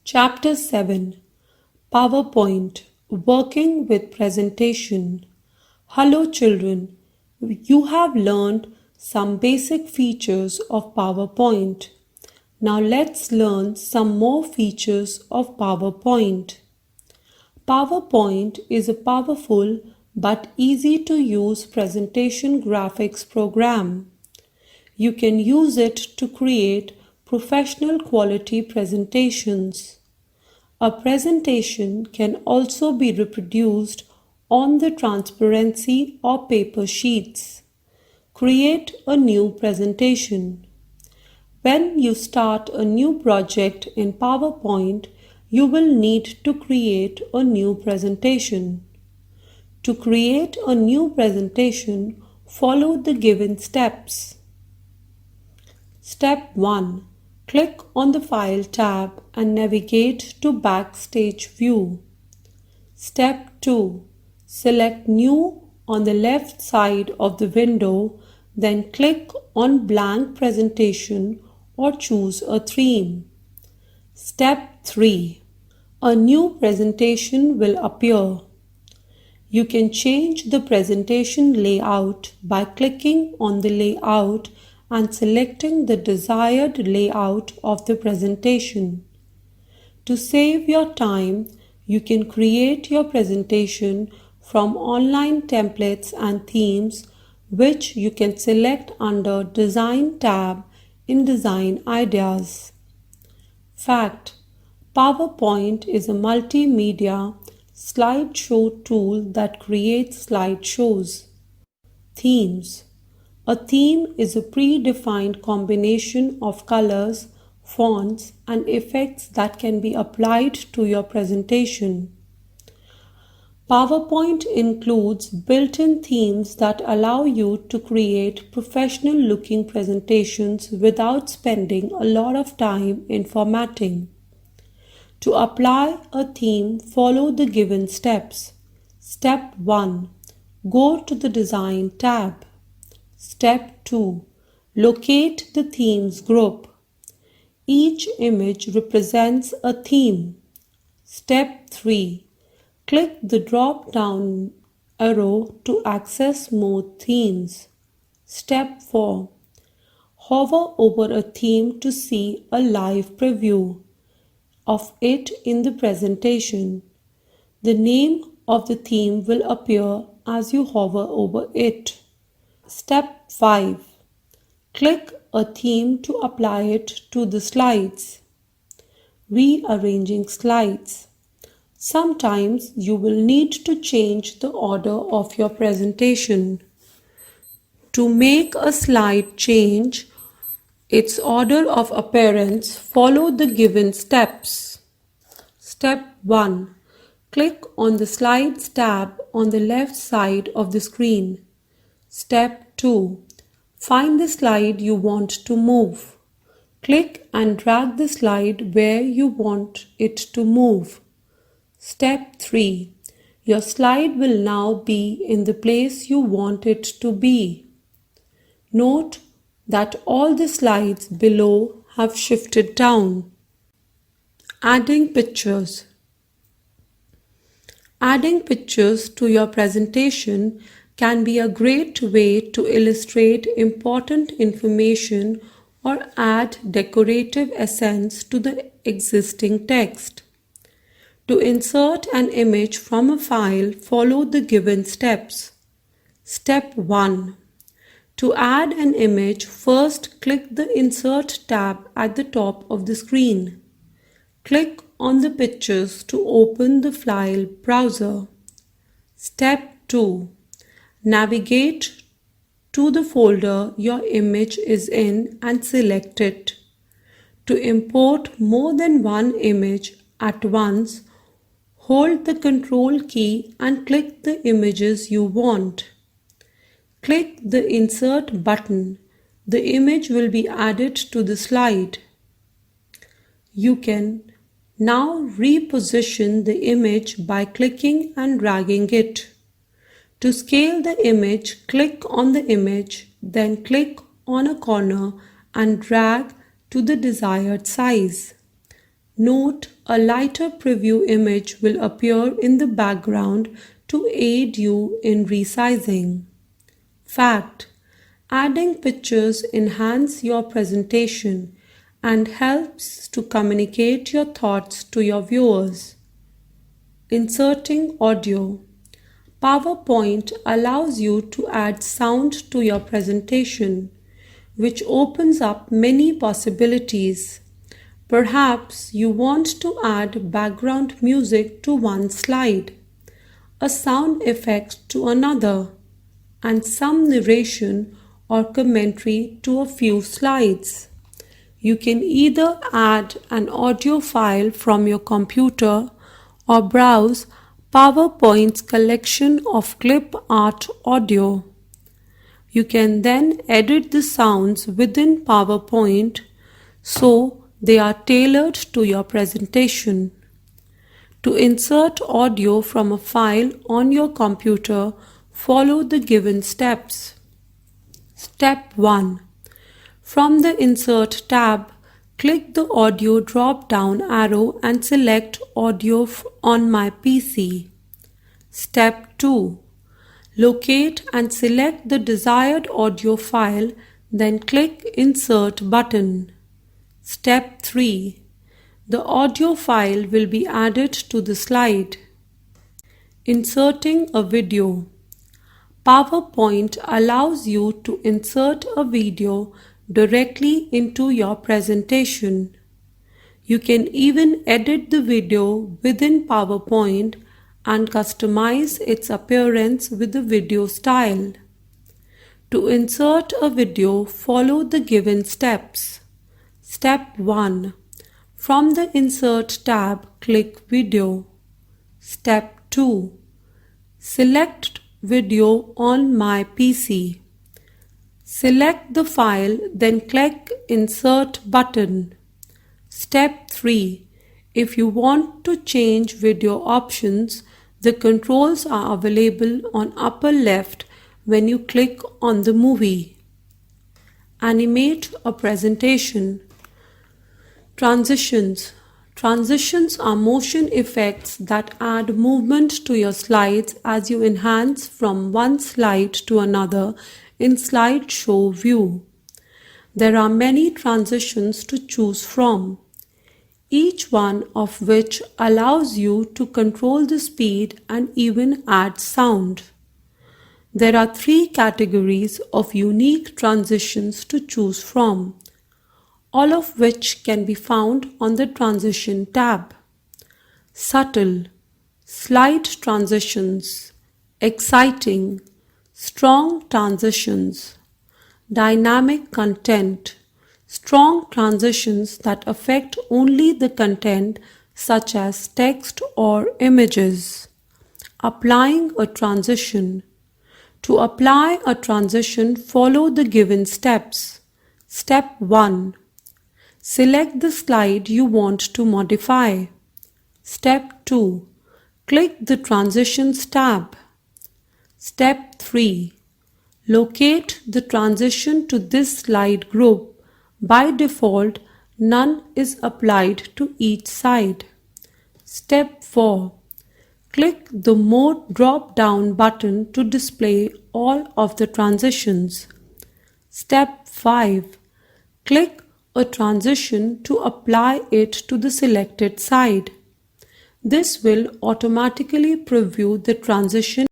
Chapter 7 PowerPoint Working with Presentation. Hello, children. You have learned some basic features of PowerPoint. Now let's learn some more features of PowerPoint. PowerPoint is a powerful but easy to use presentation graphics program. You can use it to create professional quality presentations. A presentation can also be reproduced on the transparency or paper sheets. Create a new presentation. When you start a new project in PowerPoint, you will need to create a new presentation. To create a new presentation, follow the given steps. Step 1. Click on the File tab and navigate to Backstage View. Step 2. Select New on the left side of the window, then click on Blank Presentation or choose a theme. Step 3. A new presentation will appear. You can change the presentation layout by clicking on the layout and selecting the desired layout of the presentation. To save your time, you can create your presentation from online templates and themes, which you can select under Design tab in Design Ideas. Fact: PowerPoint is a multimedia slideshow tool that creates slideshows. Themes: a theme is a predefined combination of colors, fonts, and effects that can be applied to your presentation. PowerPoint includes built-in themes that allow you to create professional-looking presentations without spending a lot of time in formatting. To apply a theme, follow the given steps. Step 1. Go to the Design tab. Step 2. Locate the themes group. Each image represents a theme. Step 3. Click the drop-down arrow to access more themes. Step 4. Hover over a theme to see a live preview of it in the presentation. The name of the theme will appear as you hover over it. Step 5. Click a theme to apply it to the slides. Rearranging slides. Sometimes you will need to change the order of your presentation. To make a slide change its order of appearance, follow the given steps. Step 1. Click on the Slides tab on the left side of the screen. Step 2. Find the slide you want to move. Click and drag the slide where you want it to move. Step 3. Your slide will now be in the place you want it to be. Note that all the slides below have shifted down. Adding pictures. Adding pictures to your presentation can be a great way to illustrate important information or add decorative accents to the existing text. To insert an image from a file, follow the given steps. Step 1. To add an image, first click the Insert tab at the top of the screen. Click on the pictures to open the file browser. Step 2. Navigate to the folder your image is in and select it. To import more than one image at once, hold the Control key and click the images you want. Click the Insert button. The image will be added to the slide. You can now reposition the image by clicking and dragging it. To scale the image, click on the image, then click on a corner and drag to the desired size. Note a lighter preview image will appear in the background to aid you in resizing. Fact: adding pictures enhance your presentation and helps to communicate your thoughts to your viewers. Inserting audio. PowerPoint allows you to add sound to your presentation, which opens up many possibilities. Perhaps you want to add background music to one slide, a sound effect to another, and some narration or commentary to a few slides. You can either add an audio file from your computer or browse PowerPoint's collection of clip art audio. You can then edit the sounds within PowerPoint so they are tailored to your presentation. To insert audio from a file on your computer, follow the given steps. Step 1. From the Insert tab, click the Audio drop-down arrow and select Audio on my PC. Step 2. Locate and select the desired audio file, then click Insert button. Step 3. The audio file will be added to the slide. Inserting a video. PowerPoint allows you to insert a video directly into your presentation. You can even edit the video within PowerPoint and customize its appearance with the video style. To insert a video, follow the given steps. Step 1. From the Insert tab, click Video. Step 2. Select Video on my PC. Select the file, then click Insert button. Step 3. If you want to change video options, the controls are available on upper left when you click on the movie. Animate a presentation. Transitions. Transitions are motion effects that add movement to your slides as you enhance from one slide to another in slideshow view. There are many transitions to choose from, each one of which allows you to control the speed and even add sound. There are 3 categories of unique transitions to choose from, all of which can be found on the Transition tab. Subtle, slight transitions, exciting, strong transitions, dynamic content, strong transitions that affect only the content such as text or images. Applying a transition. To apply a transition, follow the given steps. Step 1. Select the slide you want to modify. Step 2. Click the Transitions tab. Step 3. Locate the transition to this slide group. By default, none is applied to each side. Step 4. Click the More drop-down button to display all of the transitions. Step 5. Click a transition to apply it to the selected side. This will automatically preview the transition